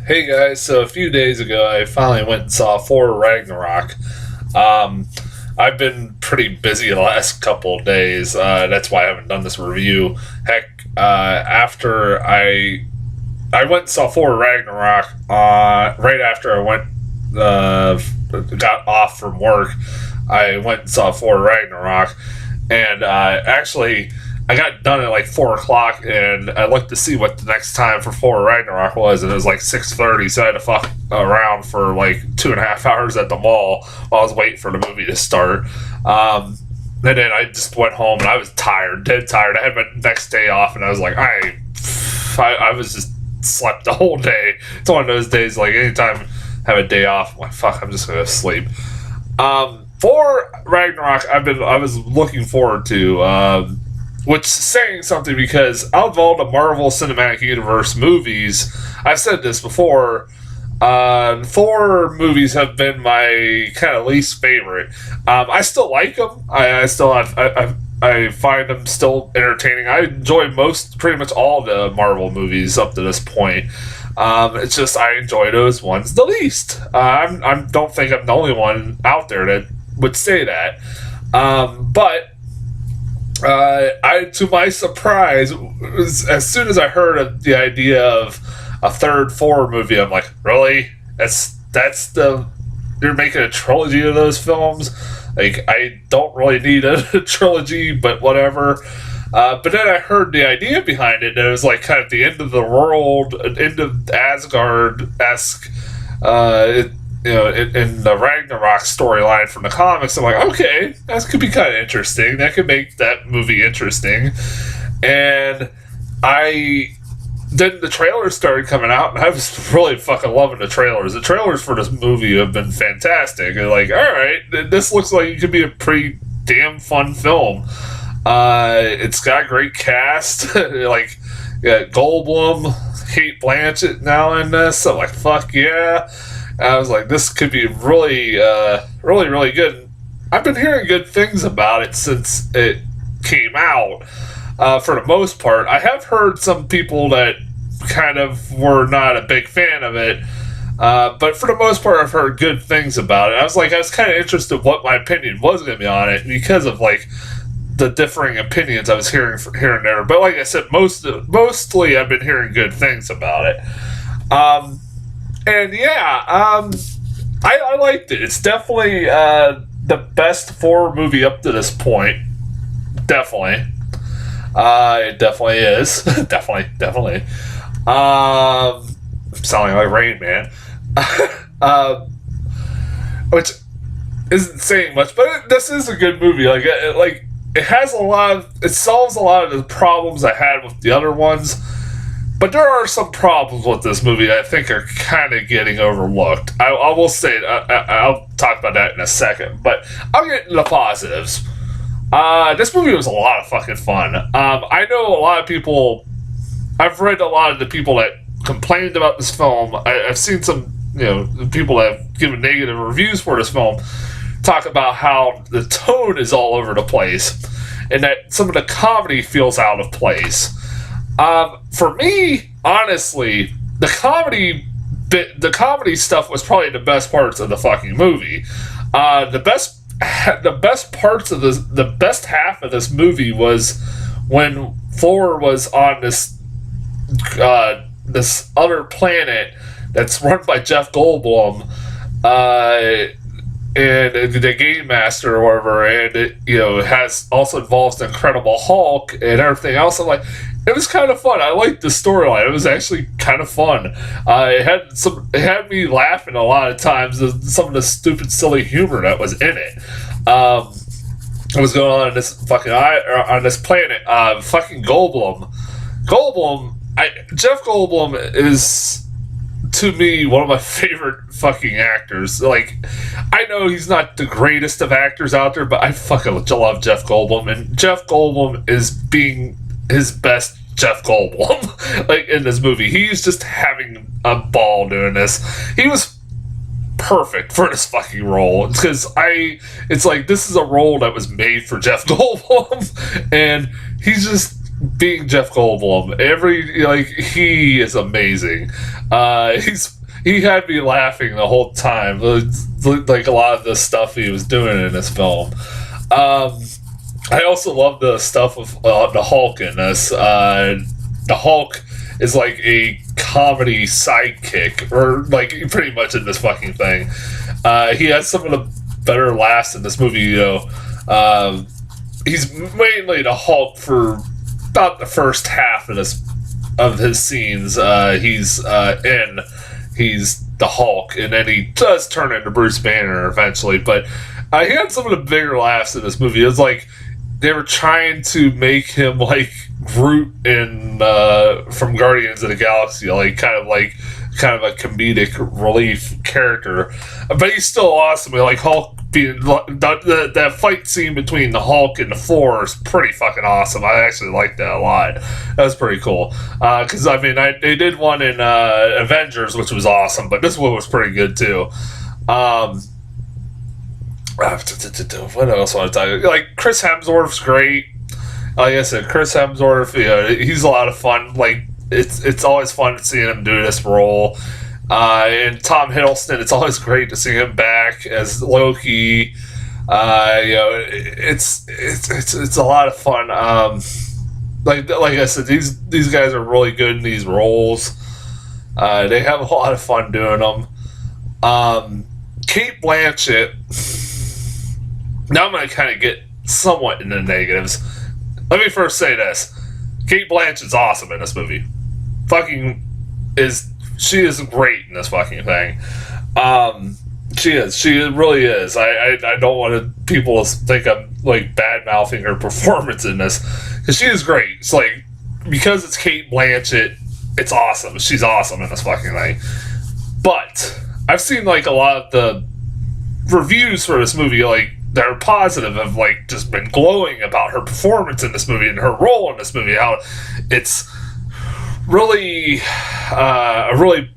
Hey guys, so a few days ago I finally went and saw Thor Ragnarok. Um, I've been pretty busy the last couple of days. That's why I haven't done this review. Heck, after I went and saw Thor Ragnarok, right after I went got off from work, I went and saw Thor Ragnarok, and actually I got done at like 4 o'clock, and I looked to see what the next time for Thor Ragnarok was, and it was like 6:30. So I had to fuck around for like 2.5 hours at the mall while I was waiting for the movie to start. And then I just went home, and I was tired, dead tired. I had my next day off, and I was like, I was just slept the whole day. It's one of those days, like anytime I have a day off, I'm like, fuck, I'm just gonna sleep. For Ragnarok, I was looking forward to. Which is saying something, because out of all the Marvel Cinematic Universe movies, I've said this before, Thor movies have been my kind of least favorite. I still like them. I find them still entertaining. I enjoy pretty much all the Marvel movies up to this point. It's just I enjoy those ones the least. I don't think I'm the only one out there that would say that. But to my surprise, as soon as I heard of the idea of a third Thor movie, I'm like, really? You're making a trilogy of those films? Like, I don't really need a trilogy, but whatever. But then I heard the idea behind it, and it was like kind of the end of the world, end of Asgard-esque, in the Ragnarok storyline from the comics. I'm like, okay, that could be kind of interesting. That could make that movie interesting. And then the trailers started coming out, and I was really fucking loving the trailers. The trailers for this movie have been fantastic. And like, all right, this looks like it could be a pretty damn fun film. It's got a great cast. Like, yeah, Goldblum, Kate Blanchett now in this. So like, fuck yeah. I was like, this could be really, really, really good. I've been hearing good things about it since it came out, for the most part. I have heard some people that kind of were not a big fan of it, but for the most part, I've heard good things about it. I was kind of interested what my opinion was going to be on it, because of like the differing opinions I was hearing here and there. But like I said, mostly I've been hearing good things about it. And yeah, I liked it. It's definitely the best Thor movie up to this point. Definitely. It definitely is. definitely. I'm sounding like Rain Man. Which isn't saying much, but this is a good movie. Like it has it solves a lot of the problems I had with the other ones. But there are some problems with this movie I think are kind of getting overlooked. I will say I'll talk about that in a second, but I'll get into the positives. This movie was a lot of fucking fun. I know a lot of people. I've read a lot of the people that complained about this film. I've seen some, people that have given negative reviews for this film talk about how the tone is all over the place, and that some of the comedy feels out of place. For me, honestly, the comedy stuff was probably the best parts of the fucking movie. The best parts of the best half of this movie was when Thor was on this other planet that's run by Jeff Goldblum, and the Game Master or whatever, and it has also involves the Incredible Hulk and everything else. I'm like, it was kind of fun. I liked the storyline. It was actually kind of fun. It had me laughing a lot of times. Some of the stupid, silly humor that was in it. What was going on in this on this planet? Fucking Goldblum. Jeff Goldblum is, to me, one of my favorite fucking actors. Like, I know he's not the greatest of actors out there, but I fucking love Jeff Goldblum, and Jeff Goldblum is being his best Jeff Goldblum. Like, in this movie, he's just having a ball doing this. He was perfect for this fucking role, because it's like, this is a role that was made for Jeff Goldblum, and he's just being Jeff Goldblum, he is amazing. He had me laughing the whole time. Like a lot of the stuff he was doing in this film. I also love the stuff with the Hulk in this. The Hulk is like a comedy sidekick, or like pretty much in this fucking thing. He has some of the better laughs in this movie. He's mainly the Hulk for about the first half of his scenes. He's the Hulk, and then he does turn into Bruce Banner eventually. But he had some of the bigger laughs in this movie. It was like they were trying to make him like Groot in from Guardians of the Galaxy, kind of a comedic relief character, but he's still awesome. Like Hulk being that fight scene between the Hulk and the Thor is pretty fucking awesome. I actually like that a lot. That was pretty cool. Because they did one in Avengers, which was awesome, but this one was pretty good too. What else want to talk about? Like, Chris Hemsworth's great. Like I said, Chris Hemsworth, he's a lot of fun. Like, it's always fun seeing him do this role. And Tom Hiddleston, it's always great to see him back as Loki. It's a lot of fun. Like I said, these guys are really good in these roles. They have a lot of fun doing them. Cate Blanchett. Now I'm going to kind of get somewhat into negatives. Let me first say this. Cate Blanchett's awesome in this movie. She is great in this fucking thing. She really is. I don't want people to think I'm like bad mouthing her performance in this, because she is great. It's like, because it's Cate Blanchett, it's awesome. She's awesome in this fucking thing. But I've seen like a lot of the reviews for this movie, like, that are positive, have like just been glowing about her performance in this movie and her role in this movie. How it's really a really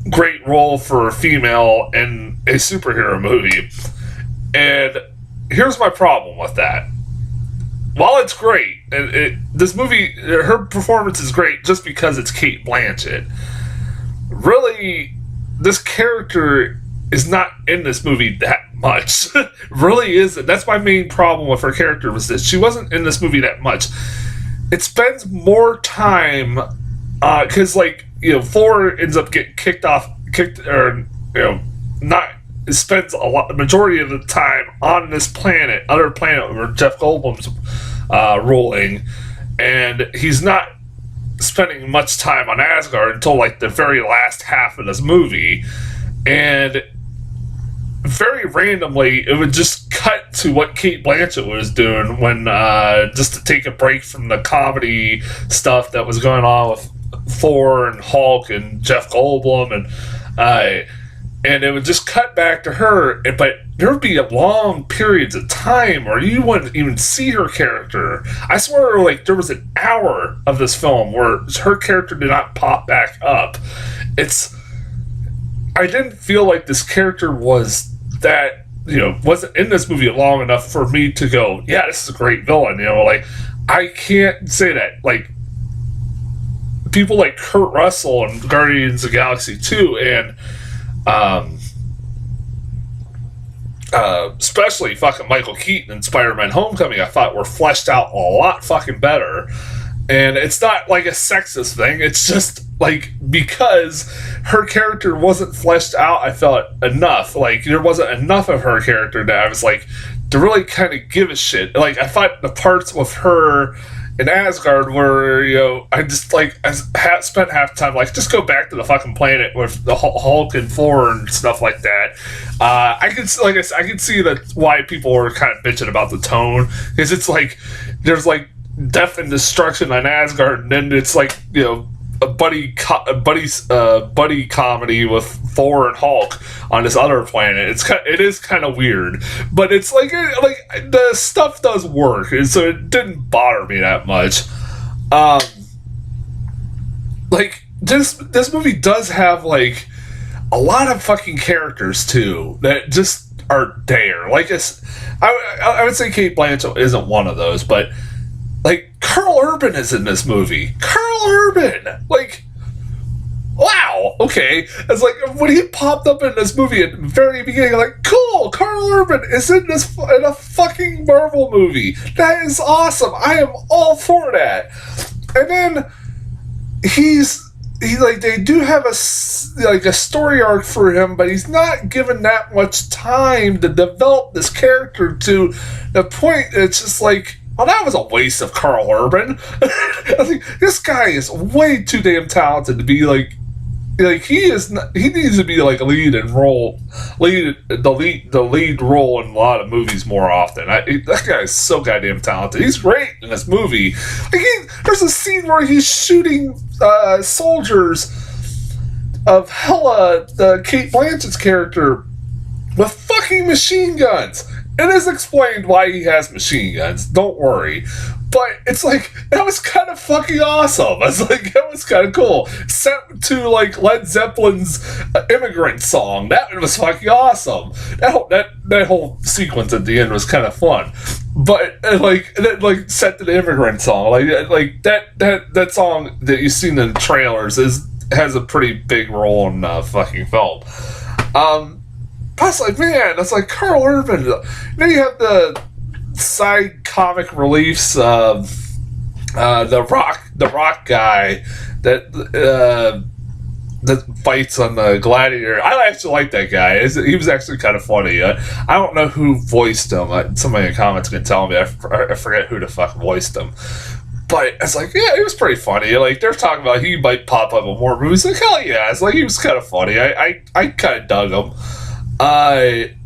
great role for a female in a superhero movie. And here's my problem with that. While it's great, this movie, her performance is great just because it's Cate Blanchett. Really, this character is not in this movie that much. Really isn't. That's my main problem with her character, was that she wasn't in this movie that much. It spends more time, because Thor ends up getting spends the majority of the time on this other planet where Jeff Goldblum's ruling, and he's not spending much time on Asgard until like the very last half of this movie. And very randomly, it would just cut to what Cate Blanchett was doing when, just to take a break from the comedy stuff that was going on with Thor and Hulk and Jeff Goldblum, and it would just cut back to her, but there would be long periods of time where you wouldn't even see her character. I swear, like, there was an hour of this film where her character did not pop back up. I didn't feel like this character was that, wasn't in this movie long enough for me to go, yeah, this is a great villain. Like, I can't say that. Like, people like Kurt Russell and Guardians of the Galaxy 2 and especially fucking Michael Keaton in Spider-Man Homecoming, I thought were fleshed out a lot fucking better. And it's not like a sexist thing. It's just like, because her character wasn't fleshed out, I felt enough. Like, there wasn't enough of her character that I was like, to really kind of give a shit. Like, I thought the parts with her in Asgard were, I spent half the time like, just go back to the fucking planet with the Hulk and Thor and stuff like that. I could see that why people were kind of bitching about the tone, because it's like there's like death and destruction on Asgard, and then it's like, a buddy comedy with Thor and Hulk on this other planet. It is kind of weird, but it's like the stuff does work, and so it didn't bother me that much. Like, this movie does have like a lot of fucking characters too that just are there. Like, I would say Cate Blanchett isn't one of those, but Like, Carl Urban is in this movie. Carl Urban! Like, wow, okay. It's like, when he popped up in this movie at the very beginning, I'm like, cool, Carl Urban is in a fucking Marvel movie. That is awesome. I am all for that. And then they do have a story arc for him, but he's not given that much time to develop this character to the point it's just like, well, that was a waste of Carl Urban. I think this guy is way too damn talented to be like he is. He needs to be like the lead role in a lot of movies more often. That guy is so goddamn talented. He's great in this movie. Like there's a scene where he's shooting soldiers of Hela, the Kate Blanchett's character, with fucking machine guns. It is explained why he has machine guns. Don't worry. But it's like, that was kind of fucking awesome. I was like, that was kind of cool. Set to like Led Zeppelin's Immigrant Song. That was fucking awesome. That whole sequence at the end was kind of fun. But set to the Immigrant Song. Like that song that you've seen in the trailers has a pretty big role in fucking film. Plus, like, man, that's like Carl Urban. Then you have the side comic reliefs, the rock guy that fights on the Gladiator. I actually like that guy. He was actually kind of funny. I don't know who voiced him. Somebody in the comments can tell me. I forget who the fuck voiced him. But it's like, yeah, he was pretty funny. Like, they're talking about he might pop up in more movies. Like, hell yeah. It's like, he was kind of funny. I kind of dug him.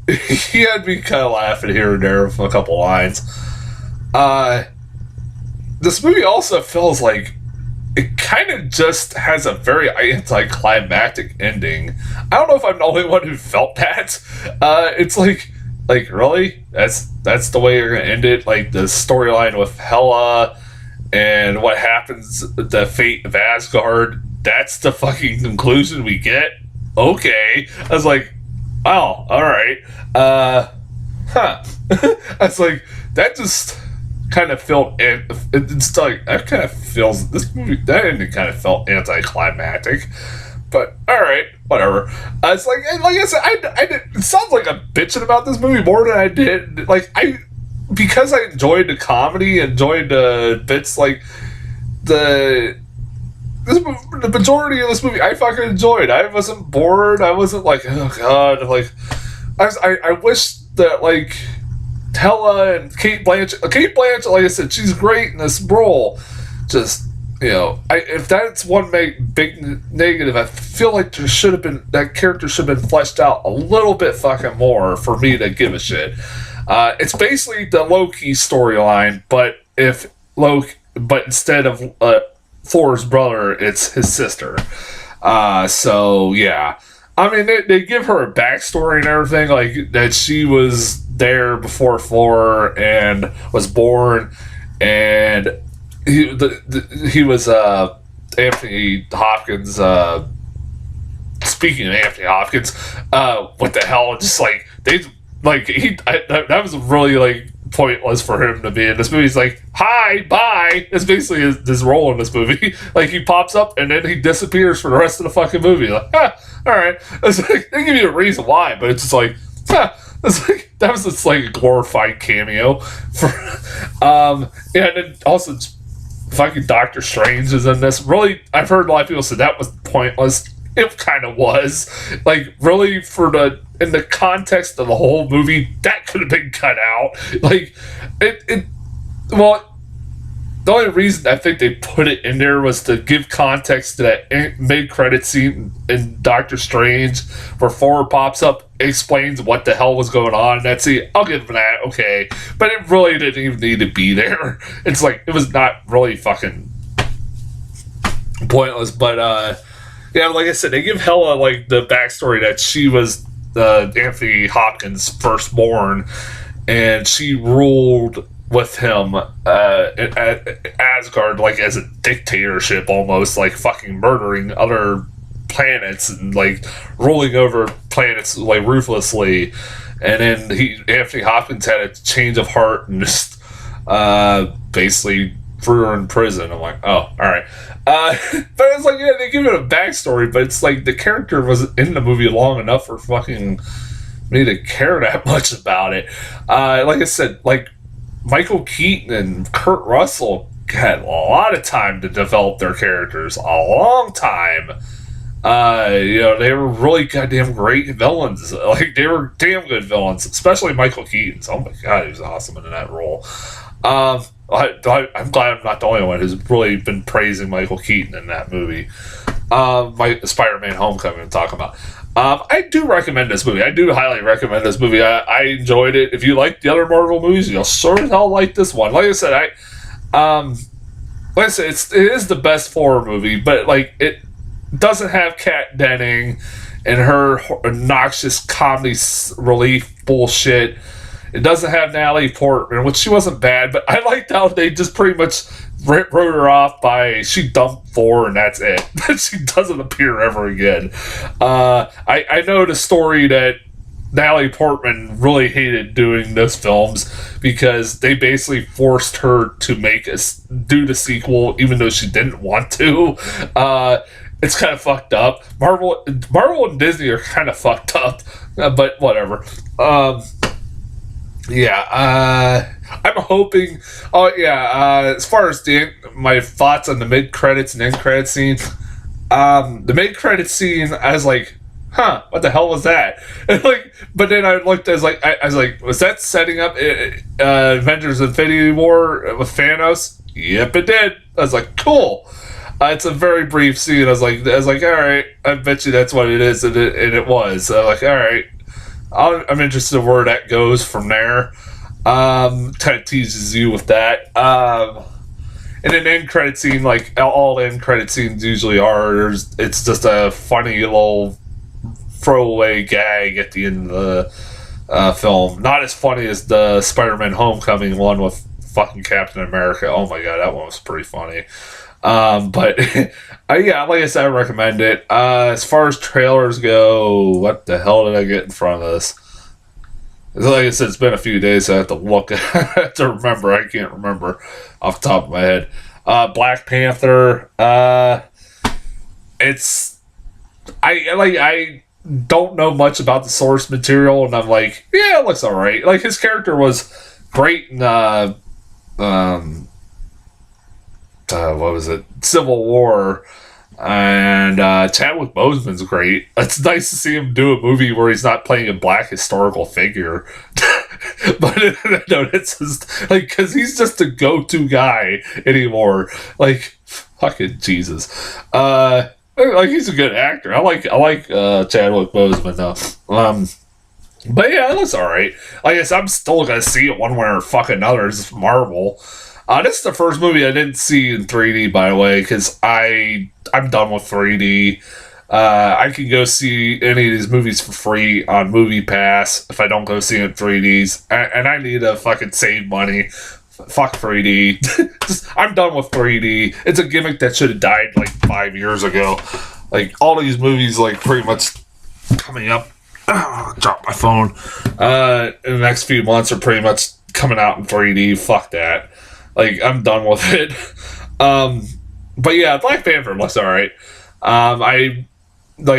He had me kind of laughing here and there with a couple lines. This movie also feels like it kind of just has a very anticlimactic ending. I don't know if I'm the only one who felt that. It's like really? That's the way you're gonna end it? Like, the storyline with Hela and what happens, the fate of Asgard, that's the fucking conclusion we get? Okay. I was like, oh, alright. I was like, that just kind of felt, it's like, that kind of feels, this movie, that ending kind of felt anticlimactic. But, alright, whatever. It's like I said, it sounds like I'm bitching about this movie more than I did. Like, because I enjoyed the comedy, enjoyed the bits, like, the majority of this movie I fucking enjoyed. I wasn't bored. I wasn't like, oh god, like, I wish that, like, Hela and Kate Blanchett, like I said, she's great in this role. Just, you know, if that's one big negative, I feel like that character should have been fleshed out a little bit fucking more for me to give a shit. It's basically the Loki storyline, but instead of Thor's brother, it's his sister. So yeah, I mean, they give her a backstory and everything, like that she was there before Thor and was born, and he was Anthony Hopkins. Speaking of Anthony Hopkins, what the hell? Just like that was really like pointless for him to be in this movie. He's like, hi, bye. It's basically his role in this movie. Like, he pops up and then he disappears for the rest of the fucking movie. Like, alright. It's like, they give you a reason why, but it's just like, it's like, that was just like a glorified cameo. And then also fucking Doctor Strange is in this. Really, I've heard a lot of people say that was pointless. It kind of was. Like, really, in the context of the whole movie, that could have been cut out. Like, well, the only reason I think they put it in there was to give context to that mid-credit scene in Doctor Strange where Thor pops up, explains what the hell was going on. That's it. I'll give them that, okay. But it really didn't even need to be there. It's like, it was not really fucking pointless, but, yeah, like I said, they give Hela, like, the backstory that she was Anthony Hopkins' firstborn, and she ruled with him at Asgard, like, as a dictatorship almost, like, fucking murdering other planets and, like, ruling over planets, like, ruthlessly. And then Anthony Hopkins had a change of heart and just basically for in prison. I'm like, oh, all right. But it's like, yeah, they give it a backstory, but it's like the character was in the movie long enough for fucking me to care that much about it. Like I said, like Michael Keaton and Kurt Russell had a lot of time to develop their characters, a long time. They were really goddamn great villains. Like, they were damn good villains, especially Michael Keaton. Oh my god, he was awesome in that role. I'm glad I'm not the only one who's really been praising Michael Keaton in that movie. My Spider-Man Homecoming I'm talking about. I do recommend this movie. I do highly recommend this movie. I enjoyed it. If you like the other Marvel movies, you'll sure as hell like this one. Like I said, it is the best horror movie, but like it doesn't have Kat Denning and her obnoxious comedy relief bullshit. It doesn't have Natalie Portman, which she wasn't bad, but I liked how they just pretty much wrote her off by she dumped Thor and that's it. She doesn't appear ever again. I know the story that Natalie Portman really hated doing those films because they basically forced her to do the sequel even though she didn't want to. It's kind of fucked up. Marvel and Disney are kind of fucked up, but whatever. I'm hoping. Oh yeah. As far as my thoughts on the mid credits and end credit scene, the mid credit scene, I was like, "Huh, what the hell was that?" And but then I looked. I was like, was that setting up Avengers: Infinity War with Thanos? Yep, it did. I was like, cool. It's a very brief scene. I was like, all right. I bet you that's what it is, and it was. I'm like, all right. I'm interested in where that goes from there. Kind of teases you with that. And an end credit scene, like all end credit scenes usually are, it's just a funny little throwaway gag at the end of the film. Not as funny as the Spider-Man Homecoming one with fucking Captain America. Oh my god, that one was pretty funny. But yeah, like I said, I recommend it. As far as trailers go, what the hell did I get in front of this? Like I said, it's been a few days, so I have to look. I have to remember. I can't remember off the top of my head. Black Panther. I don't know much about the source material, and I'm like, yeah, it looks alright. Like, his character was great in what was it? Civil War. And Chadwick Boseman's great. It's nice to see him do a movie where he's not playing a black historical figure. But no, it's just like, because he's just a go-to guy anymore. Like, fucking Jesus. Like, he's a good actor. I like Chadwick Boseman though. But yeah, it looks alright. I guess I'm still gonna see it one way or fucking another. It's Marvel. This is the first movie I didn't see in 3D, by the way, because I'm done with 3D. I can go see any of these movies for free on Movie Pass if I don't go see it in 3Ds. And I need to fucking save money. Fuck 3D. I'm done with 3D. It's a gimmick that should have died like 5 years ago. Like, all these movies, like, pretty much coming up. Drop my phone. In the next few months are pretty much coming out in 3D. Fuck that. Like, I'm done with it. But yeah, Black Panther looks alright. Like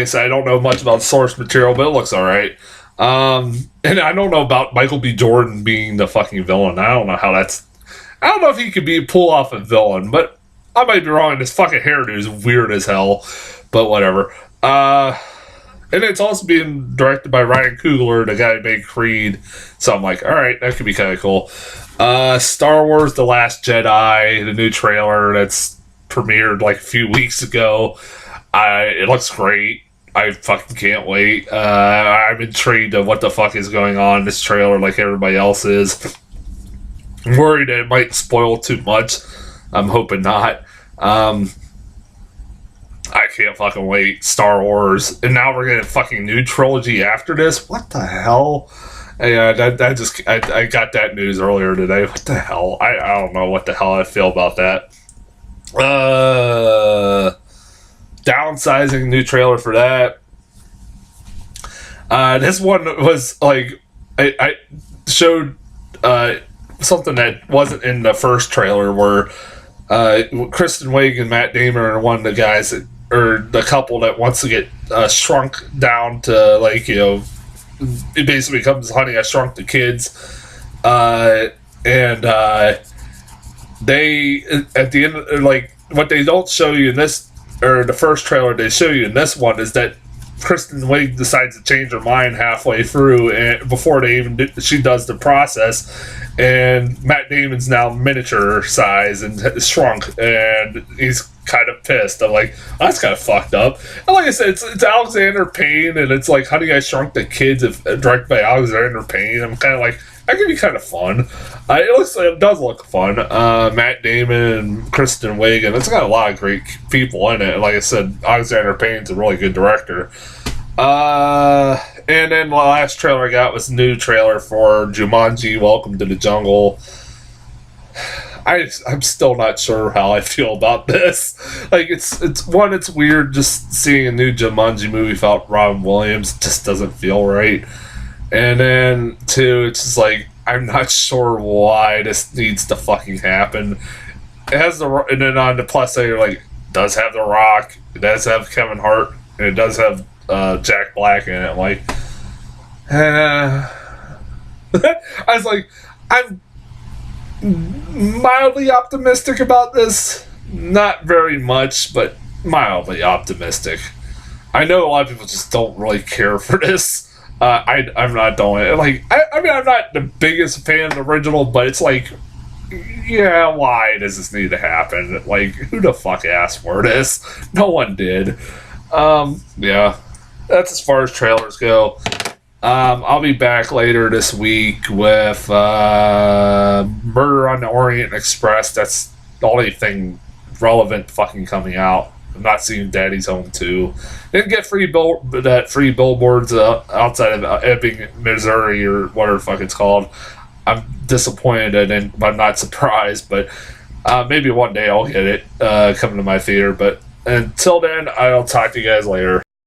I said, I don't know much about source material, but it looks alright. And I don't know about Michael B. Jordan being the fucking villain. I don't know if he could pull off a villain, but I might be wrong. His fucking hairdo is weird as hell, but whatever. And it's also being directed by Ryan Coogler, the guy who made Creed. So I'm like, alright, that could be kind of cool. Star Wars The Last Jedi, the new trailer that's premiered like a few weeks ago. It looks great. I fucking can't wait. I'm intrigued of what the fuck is going on in this trailer like everybody else is. I'm worried that it might spoil too much. I'm hoping not. I can't fucking wait. Star Wars. And now we're getting a fucking new trilogy after this? What the hell? Yeah, I got that news earlier today. What the hell? I don't know what the hell I feel about that. Downsizing, new trailer for that. This one was like, I showed something that wasn't in the first trailer where Kristen Wiig and Matt Damon are one of the guys that, or the couple that wants to get shrunk down to, like, you know, it basically becomes Honey, I Shrunk the Kids. And they, at the end, like, what they don't show you in this, or the first trailer they show you in this one, is that Kristen Wiig decides to change her mind halfway through, and before they even she does the process, and Matt Damon's now miniature size and shrunk, and he's kind of pissed. I'm like, oh, that's kind of fucked up. And like I said, it's Alexander Payne, and it's like Honey, I Shrunk the Kids, directed by Alexander Payne. I'm kind of like, that could be kind of fun. It does look fun. Matt Damon and Kristen Wiig, and it's got a lot of great people in it. Like I said, Alexander Payne's a really good director. And then the last trailer I got was a new trailer for Jumanji: Welcome to the Jungle. I'm still not sure how I feel about this. Like, it's weird just seeing a new Jumanji movie without Robin Williams. It just doesn't feel right. And then, two, it's just like, I'm not sure why this needs to fucking happen. It has and then on the plus side, you're like, it does have The Rock, it does have Kevin Hart, and it does have Jack Black in it. I'm like, I was like, I'm mildly optimistic about this. Not very much, but mildly optimistic. I know a lot of people just don't really care for this. I'm not doing it. Like, I mean, I'm not the biggest fan of the original, but it's like, yeah, why does this need to happen? Like, who the fuck asked for this? No one did. Yeah, that's as far as trailers go. I'll be back later this week with Murder on the Orient Express. That's the only thing relevant fucking coming out. I'm not seeing Daddy's Home 2. Didn't get free billboards outside of Ebbing, Missouri, or whatever the fuck it's called. I'm disappointed, and I'm not surprised, but maybe one day I'll get it coming to my theater. But until then, I'll talk to you guys later.